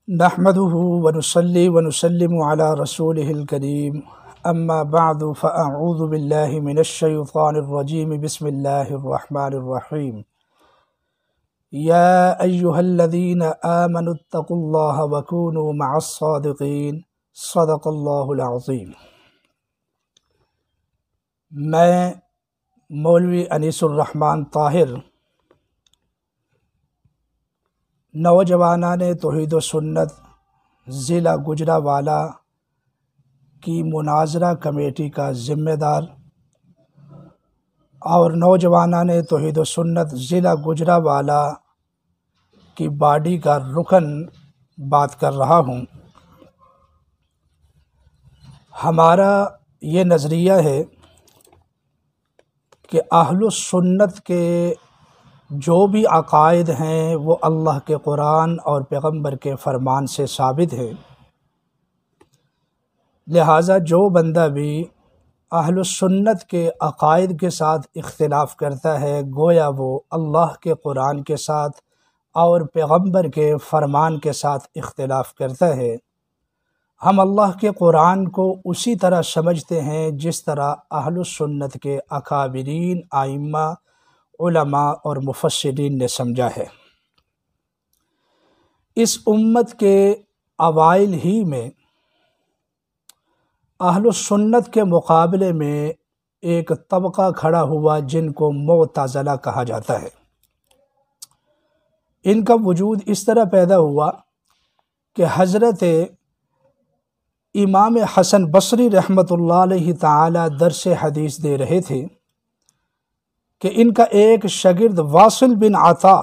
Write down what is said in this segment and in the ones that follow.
نحمده ونصلي ونسلم على رسوله الكريم اما بعد فاعوذ بالله من الشيطان الرجيم بسم الله الرحمن الرحيم يا ايها الذين آمنوا اتقوا الله وكونوا مع الصادقين صدق الله العظيم۔ میں مولوی انیس الرحمن طاہر نوجوانان توحید و سنت ضلع گجرانوالہ کی مناظرہ کمیٹی کا ذمہ دار اور نوجوانان توحید و سنت ضلع گجرانوالہ کی باڈی کا رکن بات کر رہا ہوں۔ ہمارا یہ نظریہ ہے کہ اہل السنت کے جو بھی عقائد ہیں وہ اللہ کے قرآن اور پیغمبر کے فرمان سے ثابت ہے، لہٰذا جو بندہ بھی اہل السنت کے عقائد کے ساتھ اختلاف کرتا ہے گویا وہ اللہ کے قرآن کے ساتھ اور پیغمبر کے فرمان کے ساتھ اختلاف کرتا ہے۔ ہم اللہ کے قرآن کو اسی طرح سمجھتے ہیں جس طرح اہل السنت کے اکابرین ائمہ علماء اور مفسرین نے سمجھا ہے۔ اس امت کے اوائل ہی میں اہل السنت کے مقابلے میں ایک طبقہ کھڑا ہوا جن کو معتزلہ کہا جاتا ہے۔ ان کا وجود اس طرح پیدا ہوا کہ حضرت امام حسن بصری رحمۃ اللہ علیہ تعالی درس حدیث دے رہے تھے کہ ان کا ایک شاگرد واصل بن عطا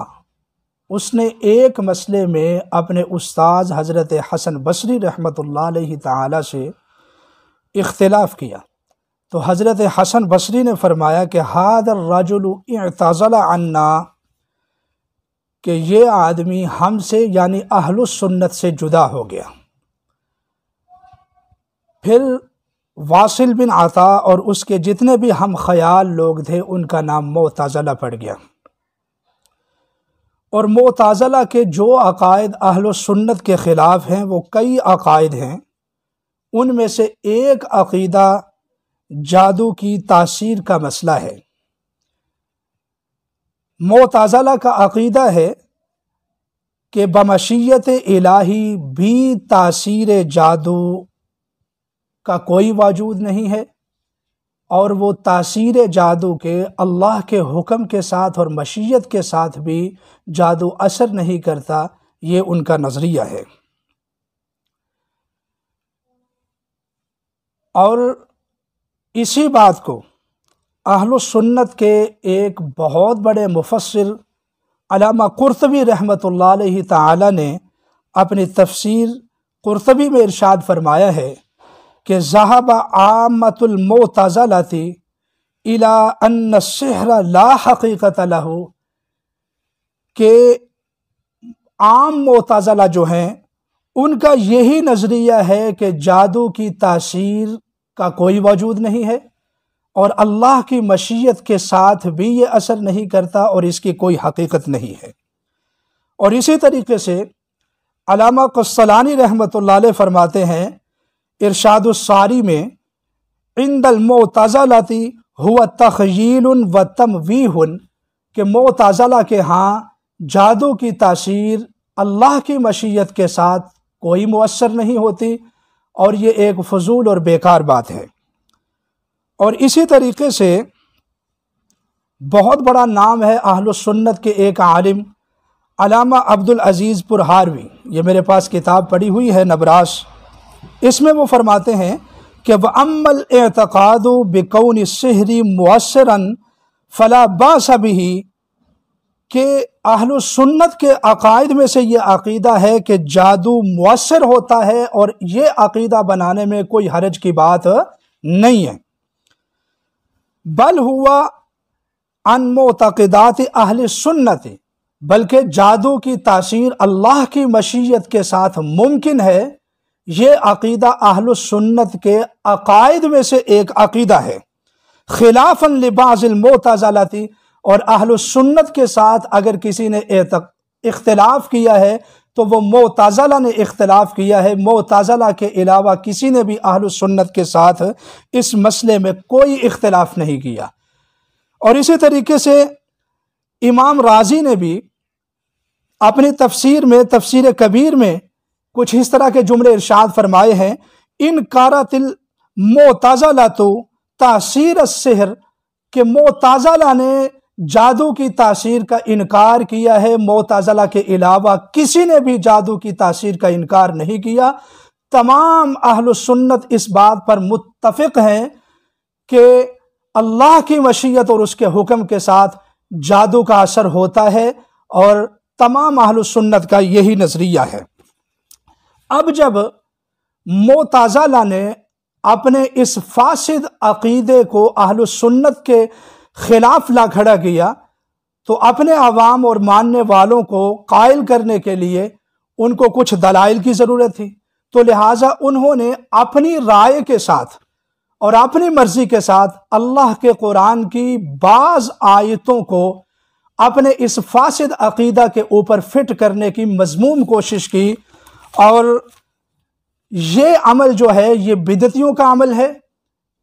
اس نے ایک مسئلے میں اپنے استاذ حضرت حسن بصری رحمۃ اللہ علیہ تعالی سے اختلاف کیا، تو حضرت حسن بصری نے فرمایا کہ ھذا الرجل اعتزل عنا، کہ یہ آدمی ہم سے یعنی اہل السنت سے جدا ہو گیا۔ پھر واصل بن عطا اور اس کے جتنے بھی ہم خیال لوگ تھے ان کا نام معتزلہ پڑ گیا، اور معتزلہ کے جو عقائد اہل السنت کے خلاف ہیں وہ کئی عقائد ہیں۔ ان میں سے ایک عقیدہ جادو کی تاثیر کا مسئلہ ہے۔ معتزلہ کا عقیدہ ہے کہ بمشیت الہی بھی تاثیر جادو کا کوئی وجود نہیں ہے، اور وہ تاثیر جادو کے اللہ کے حکم کے ساتھ اور مشیت کے ساتھ بھی جادو اثر نہیں کرتا، یہ ان کا نظریہ ہے۔ اور اسی بات کو اہل السنت کے ایک بہت بڑے مفسر علامہ قرطبی رحمۃ اللہ علیہ تعالی نے اپنی تفسیر قرطبی میں ارشاد فرمایا ہے کہ ذهب عامۃ المعتزلۃ الی ان السحر لا حقیقت له، کہ عام معتزلہ جو ہیں ان کا یہی نظریہ ہے کہ جادو کی تاثیر کا کوئی وجود نہیں ہے، اور اللہ کی مشیت کے ساتھ بھی یہ اثر نہیں کرتا، اور اس کی کوئی حقیقت نہیں ہے۔ اور اسی طریقے سے علامہ قسطلانی رحمۃ اللہ علیہ فرماتے ہیں ارشاد الساری میں عند المعتزلۃ هو تخییل و تمویہ، کہ معتزلہ کے ہاں جادو کی تاثیر اللہ کی مشیت کے ساتھ کوئی مؤثر نہیں ہوتی، اور یہ ایک فضول اور بیکار بات ہے۔ اور اسی طریقے سے بہت بڑا نام ہے اہل السنت کے ایک عالم علامہ عبدالعزیز پرہاروی، یہ میرے پاس کتاب پڑھی ہوئی ہے نبراس، اس میں وہ فرماتے ہیں کہ وَأَمَّا الْاعْتِقَادُ بِكَوْنِ السِّحْرِ مُؤَثِّرًا فَلَا بَأْسَ بِهِ، کہ اہل السنت کے عقائد میں سے یہ عقیدہ ہے کہ جادو مؤثر ہوتا ہے، اور یہ عقیدہ بنانے میں کوئی حرج کی بات نہیں ہے۔ بل ہوا عن معتقدات اہل سنت، بلکہ جادو کی تاثیر اللہ کی مشیت کے ساتھ ممکن ہے، یہ عقیدہ اہل السنت کے عقائد میں سے ایک عقیدہ ہے۔ خلافاً لبعض المعتزلۃ، اور اہل السنت کے ساتھ اگر کسی نے اختلاف کیا ہے تو وہ معتزلہ نے اختلاف کیا ہے۔ معتزلہ کے علاوہ کسی نے بھی اہل سنت کے ساتھ اس مسئلے میں کوئی اختلاف نہیں کیا۔ اور اسی طریقے سے امام رازی نے بھی اپنی تفسیر میں، تفسیر کبیر میں، کچھ اس طرح کے جملے ارشاد فرمائے ہیں، انکارت المعتزلۃ تاثیر السحر، کہ معتزلہ نے جادو کی تاثیر کا انکار کیا ہے۔ معتزلہ کے علاوہ کسی نے بھی جادو کی تاثیر کا انکار نہیں کیا۔ تمام اہل سنت اس بات پر متفق ہیں کہ اللہ کی مشیت اور اس کے حکم کے ساتھ جادو کا اثر ہوتا ہے، اور تمام اہل سنت کا یہی نظریہ ہے۔ اب جب معتزلہ نے اپنے اس فاسد عقیدے کو اہل سنت کے خلاف لا کھڑا کیا، تو اپنے عوام اور ماننے والوں کو قائل کرنے کے لیے ان کو کچھ دلائل کی ضرورت تھی، تو لہٰذا انہوں نے اپنی رائے کے ساتھ اور اپنی مرضی کے ساتھ اللہ کے قرآن کی بعض آیتوں کو اپنے اس فاسد عقیدہ کے اوپر فٹ کرنے کی مذموم کوشش کی، اور یہ عمل جو ہے یہ بدعتیوں کا عمل ہے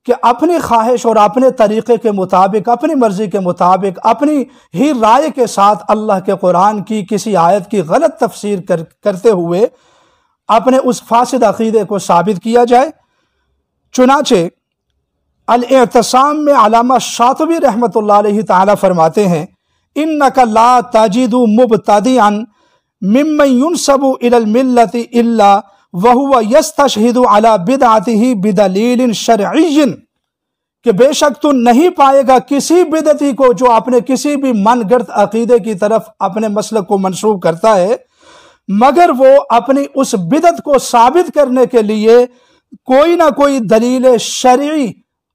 کہ اپنی خواہش اور اپنے طریقے کے مطابق، اپنی مرضی کے مطابق، اپنی ہی رائے کے ساتھ اللہ کے قرآن کی کسی آیت کی غلط تفسیر کرتے ہوئے اپنے اس فاسد عقیدے کو ثابت کیا جائے۔ چنانچہ الاعتصام میں علامہ شاطبی رحمۃ اللہ علیہ تعالی فرماتے ہیں، انک لا تجد مبتدعا ممن ينسب الى الملة الا وهو يستشهد على بدعته بدلیل شرعی، کہ بے شک تو نہیں پائے گا کسی بدعتی کو جو اپنے کسی بھی من گڑت عقیدے کی طرف اپنے مسلک کو منسوب کرتا ہے، مگر وہ اپنی اس بدعت کو ثابت کرنے کے لیے کوئی نہ کوئی دلیل شرعی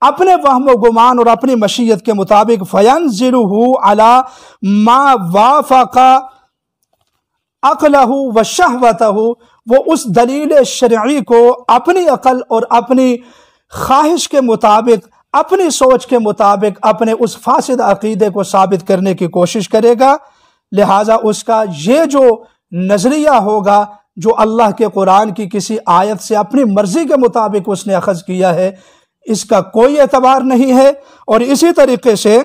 اپنے وہم و گمان اور اپنی مشیت کے مطابق فینزلہ علی ما وافق عقلہ و شہوتہ، وہ اس دلیل شرعی کو اپنی عقل اور اپنی خواہش کے مطابق، اپنی سوچ کے مطابق اپنے اس فاسد عقیدے کو ثابت کرنے کی کوشش کرے گا۔ لہٰذا اس کا یہ جو نظریہ ہوگا جو اللہ کے قرآن کی کسی آیت سے اپنی مرضی کے مطابق اس نے اخذ کیا ہے، اس کا کوئی اعتبار نہیں ہے۔ اور اسی طریقے سے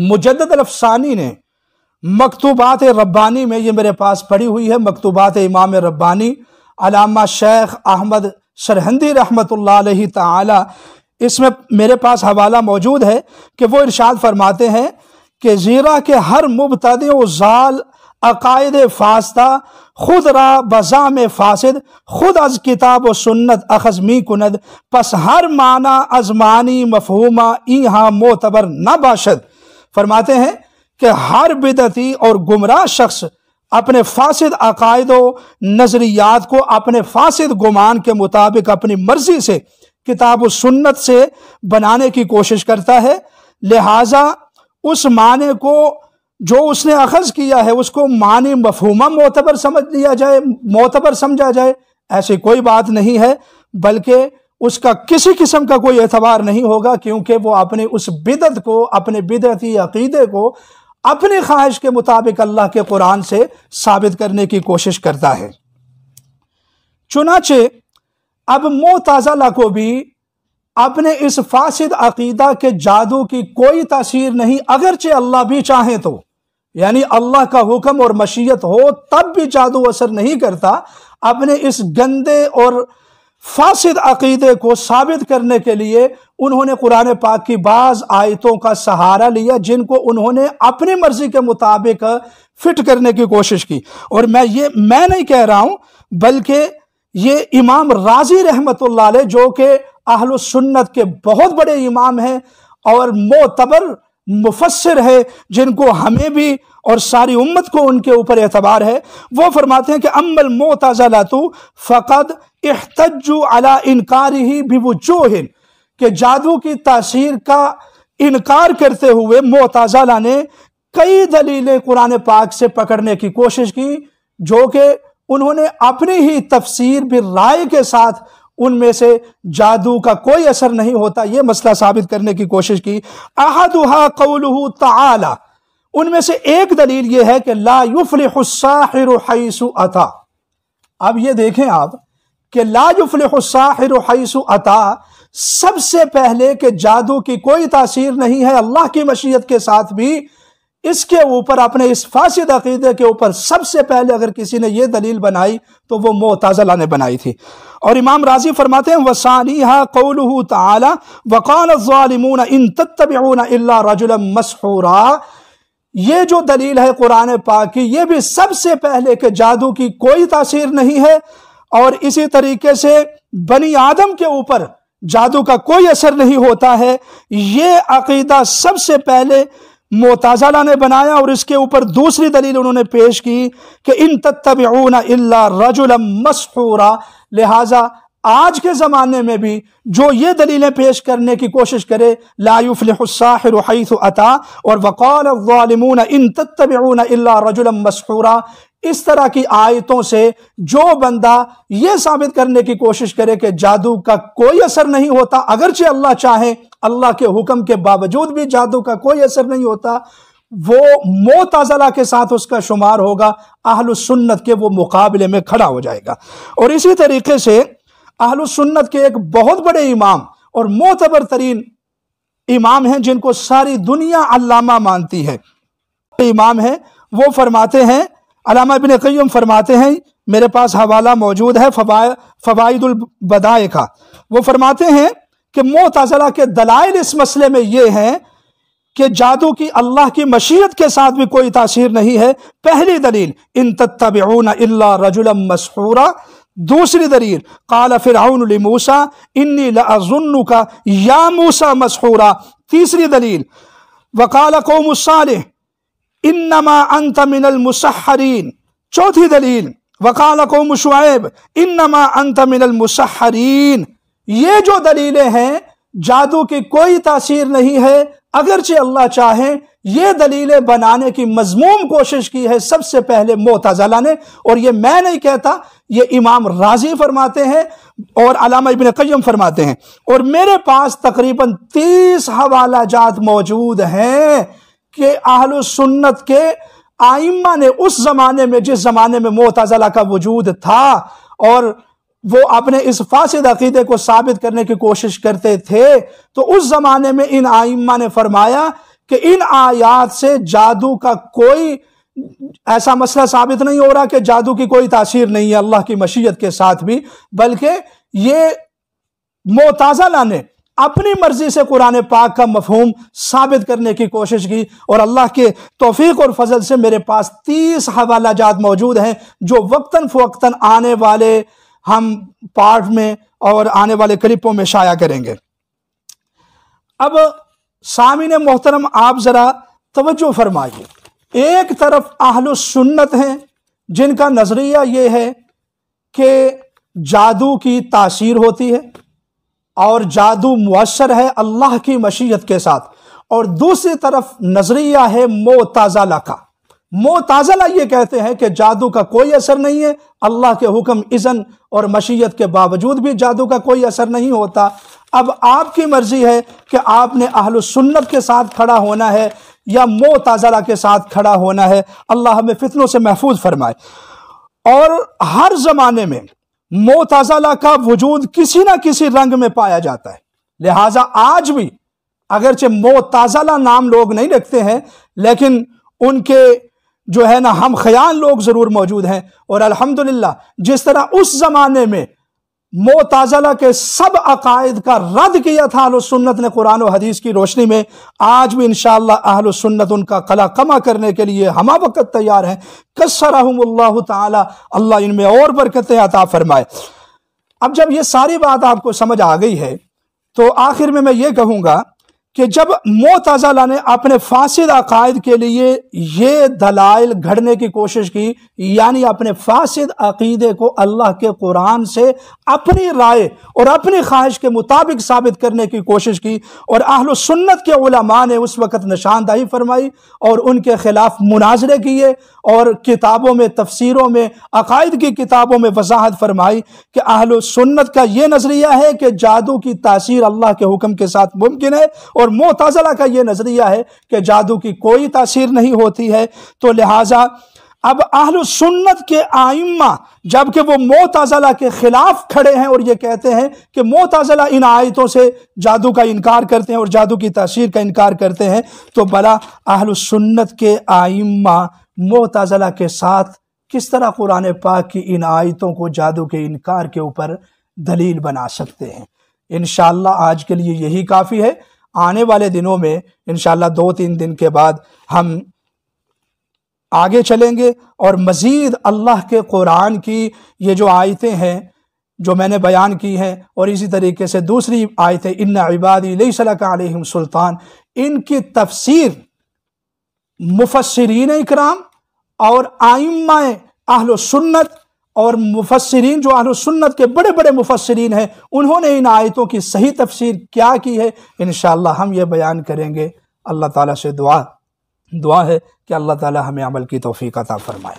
مجدد الافسانی نے مکتوبات ربانی میں، یہ میرے پاس پڑھی ہوئی ہے، مکتوبات امام ربانی، علامہ شیخ احمد سرہندی رحمۃ اللہ علیہ تعالی، اس میں میرے پاس حوالہ موجود ہے کہ وہ ارشاد فرماتے ہیں کہ زیرا کہ ہر مبتدع و ضال عقائد فاسدہ خود را بزام فاسد خود از کتاب و سنت اخذ می کند، پس ہر معنی از معنی مفہومہ ایہاں معتبر نہ باشد۔ فرماتے ہیں کہ ہر بدعتی اور گمراہ شخص اپنے فاسد عقائد و نظریات کو اپنے فاسد گمان کے مطابق اپنی مرضی سے کتاب و سنت سے بنانے کی کوشش کرتا ہے، لہٰذا اس معنی کو جو اس نے اخذ کیا ہے اس کو معنی مفہومہ معتبر سمجھ لیا جائے، معتبر سمجھا جائے، ایسی کوئی بات نہیں ہے، بلکہ اس کا کسی قسم کا کوئی اعتبار نہیں ہوگا، کیونکہ وہ اپنی اس بدعت کو، اپنے بدعتی عقیدے کو اپنی خواہش کے مطابق اللہ کے قرآن سے ثابت کرنے کی کوشش کرتا ہے۔ چنانچہ اب معتزلہ کو بھی اپنے اس فاسد عقیدہ کے جادو کی کوئی تاثیر نہیں، اگرچہ اللہ بھی چاہیں تو، یعنی اللہ کا حکم اور مشیت ہو تب بھی جادو اثر نہیں کرتا۔ اپنے اس گندے اور فاسد عقیدے کو ثابت کرنے کے لیے انہوں نے قرآن پاک کی بعض آیتوں کا سہارا لیا، جن کو انہوں نے اپنی مرضی کے مطابق فٹ کرنے کی کوشش کی۔ اور میں نہیں کہہ رہا ہوں، بلکہ یہ امام رازی رحمت اللہ علیہ، جو کہ اہل سنت کے بہت بڑے امام ہیں اور معتبر مفسر ہے، جن کو ہمیں بھی اور ساری امت کو ان کے اوپر اعتبار ہے، وہ فرماتے ہیں کہ اما المعتزلۃ فقد احتجوا علی انکارہ بوجوہ، کہ جادو کی تاثیر کا انکار کرتے ہوئے معتزلہ نے کئی دلیلیں قرآن پاک سے پکڑنے کی کوشش کی، جو کہ انہوں نے اپنی ہی تفسیر بالرائے کے ساتھ ان میں سے جادو کا کوئی اثر نہیں ہوتا یہ مسئلہ ثابت کرنے کی کوشش کی۔ احدھا قولہ تعالی، ان میں سے ایک دلیل یہ ہے کہ لا یفلح الساحر حیث اتا۔ اب یہ دیکھیں آپ کہ لا یفلح الساحر حیث اتا، سب سے پہلے کہ جادو کی کوئی تاثیر نہیں ہے اللہ کی مشیت کے ساتھ بھی، اس کے اوپر اپنے اس فاسد عقیدے کے اوپر سب سے پہلے اگر کسی نے یہ دلیل بنائی تو وہ معتزلہ نے بنائی تھی۔ اور امام راضی فرماتے ہیں وَثَانِيهَا قَوْلُهُ تَعَالَى وَقَالَ الظَّالِمُونَ إِن تَتَّبِعُونَ إِلَّا رَجُلًا مَسْحُورًا، یہ جو دلیل ہے قرآن پاک کی، یہ بھی سب سے پہلے کہ جادو کی کوئی تاثیر نہیں ہے، اور اسی طریقے سے بنی آدم کے اوپر جادو کا کوئی اثر نہیں ہوتا ہے، یہ عقیدہ سب سے پہلے معتزلہ نے بنایا۔ اور اس کے اوپر دوسری دلیل انہوں نے پیش کی کہ ان تتبعون الا رجلا مسحورا، لہٰذا آج کے زمانے میں بھی جو یہ دلیلیں پیش کرنے کی کوشش کرے لا یفلح الساحر حیث اتا اور وقال الظالمون ان تتبعون الا رجلا مسحورا، اس طرح کی آیتوں سے جو بندہ یہ ثابت کرنے کی کوشش کرے کہ جادو کا کوئی اثر نہیں ہوتا، اگرچہ اللہ چاہے اللہ کے حکم کے باوجود بھی جادو کا کوئی اثر نہیں ہوتا، وہ معتزلہ کے ساتھ اس کا شمار ہوگا، اہل السنت کے وہ مقابلے میں کھڑا ہو جائے گا۔ اور اسی طریقے سے اہل السنت کے ایک بہت بڑے امام اور معتبر ترین امام ہیں جن کو ساری دنیا علامہ مانتی ہے، امام ہیں، وہ فرماتے ہیں، علامہ ابن قیم فرماتے ہیں، میرے پاس حوالہ موجود ہے فوائد البدائع کا، وہ فرماتے ہیں کہ معتزلہ کے دلائل اس مسئلے میں یہ ہیں کہ جادو کی اللہ کی مشیت کے ساتھ بھی کوئی تاثیر نہیں ہے۔ پہلی دلیل ان تتبعون الا رجلا مسحورا، دوسری دلیل قال فرعون لموسیٰ انی لأظنک یا موسیٰ مسحورا، تیسری دلیل وقال قوم صالح انما انت من المسحرین، چوتھی دلیل وقال قوم شعیب انما انت من المسحرین۔ یہ جو دلیلیں ہیں جادو کی کوئی تاثیر نہیں ہے اگرچہ اللہ چاہے، یہ دلیلیں بنانے کی مذموم کوشش کی ہے سب سے پہلے معتزلہ نے، اور یہ میں نہیں کہتا، یہ امام راضی فرماتے ہیں اور علامہ ابن قیم فرماتے ہیں، اور میرے پاس تقریباً 30 حوالہ جات موجود ہیں کہ اہل سنت کے آئمہ نے اس زمانے میں، جس زمانے میں معتزلہ کا وجود تھا اور وہ اپنے اس فاسد عقیدے کو ثابت کرنے کی کوشش کرتے تھے، تو اس زمانے میں ان آئمہ نے فرمایا کہ ان آیات سے جادو کا کوئی ایسا مسئلہ ثابت نہیں ہو رہا کہ جادو کی کوئی تاثیر نہیں ہے اللہ کی مشیت کے ساتھ بھی، بلکہ یہ معتزلہ نے اپنی مرضی سے قرآن پاک کا مفہوم ثابت کرنے کی کوشش کی، اور اللہ کے توفیق اور فضل سے میرے پاس 30 حوالہ جات موجود ہیں جو وقتاً فوقتاً آنے والے ہم پارٹ میں اور آنے والے کلپوں میں شائع کریں گے۔ اب سامعین محترم آپ ذرا توجہ فرمائیے، ایک طرف اہل السنت ہیں جن کا نظریہ یہ ہے کہ جادو کی تاثیر ہوتی ہے اور جادو مؤثر ہے اللہ کی مشیت کے ساتھ، اور دوسری طرف نظریہ ہے معتزلہ کا۔ معتزلہ یہ کہتے ہیں کہ جادو کا کوئی اثر نہیں ہے، اللہ کے حکم اذن اور مشیت کے باوجود بھی جادو کا کوئی اثر نہیں ہوتا۔ اب آپ کی مرضی ہے کہ آپ نے اہل السنت کے ساتھ کھڑا ہونا ہے یا معتزلہ کے ساتھ کھڑا ہونا ہے، اللہ ہمیں فتنوں سے محفوظ فرمائے۔ اور ہر زمانے میں معتزلہ کا وجود کسی نہ کسی رنگ میں پایا جاتا ہے، لہٰذا آج بھی اگرچہ معتزلہ نام لوگ نہیں رکھتے ہیں لیکن ان کے جو ہے نا ہم خیال لوگ ضرور موجود ہیں، اور الحمدللہ جس طرح اس زمانے میں معتزلہ کے سب عقائد کا رد کیا تھا اہل السنت نے قرآن و حدیث کی روشنی میں، آج بھی انشاءاللہ اہل السنت ان کا قلع کما کرنے کے لیے ہمہ وقت تیار ہیں۔ کسرہم اللہ تعالی، اللہ ان میں اور برکتیں عطا فرمائے۔ اب جب یہ ساری بات آپ کو سمجھ آ گئی ہے تو آخر میں یہ کہوں گا کہ جب معتزلہ نے اپنے فاسد عقائد کے لیے یہ دلائل گھڑنے کی کوشش کی، یعنی اپنے فاسد عقیدے کو اللہ کے قرآن سے اپنی رائے اور اپنی خواہش کے مطابق ثابت کرنے کی کوشش کی، اور اہل السنت کے علماء نے اس وقت نشاندہی فرمائی اور ان کے خلاف مناظرے کیے، اور کتابوں میں، تفسیروں میں، عقائد کی کتابوں میں وضاحت فرمائی کہ اہل السنت کا یہ نظریہ ہے کہ جادو کی تاثیر اللہ کے حکم کے ساتھ ممکن ہے، اور معتزلہ کا یہ نظریہ ہے کہ جادو کی کوئی تاثیر نہیں ہوتی ہے۔ تو لہٰذا اب اہل سنت کے ائمہ جبکہ وہ معتزلہ کے خلاف کھڑے ہیں اور یہ کہتے ہیں کہ معتزلہ ان آیتوں سے جادو کا انکار کرتے ہیں اور جادو کی تاثیر کا انکار کرتے ہیں، تو بھلا اہل سنت کے ائمہ معتزلہ کے ساتھ کس طرح قرآن پاک کی ان آیتوں کو جادو کے انکار کے اوپر دلیل بنا سکتے ہیں؟ انشاءاللہ آج کے لیے یہی کافی ہے۔ آنے والے دنوں میں انشاءاللہ 2-3 دن کے بعد ہم آگے چلیں گے اور مزید اللہ کے قرآن کی یہ جو آیتیں ہیں جو میں نے بیان کی ہیں، اور اسی طریقے سے دوسری آیتیں ان عبادی لیس لک علیہم سلطان، ان کی تفسیر مفسرین اکرام اور ائمہ اہل سنت اور مفسرین جو اہل سنت کے بڑے بڑے مفسرین ہیں، انہوں نے ان آیتوں کی صحیح تفسیر کیا کی ہے، انشاءاللہ ہم یہ بیان کریں گے۔ اللہ تعالیٰ سے دعا ہے کہ اللہ تعالیٰ ہمیں عمل کی توفیق عطا فرمائے۔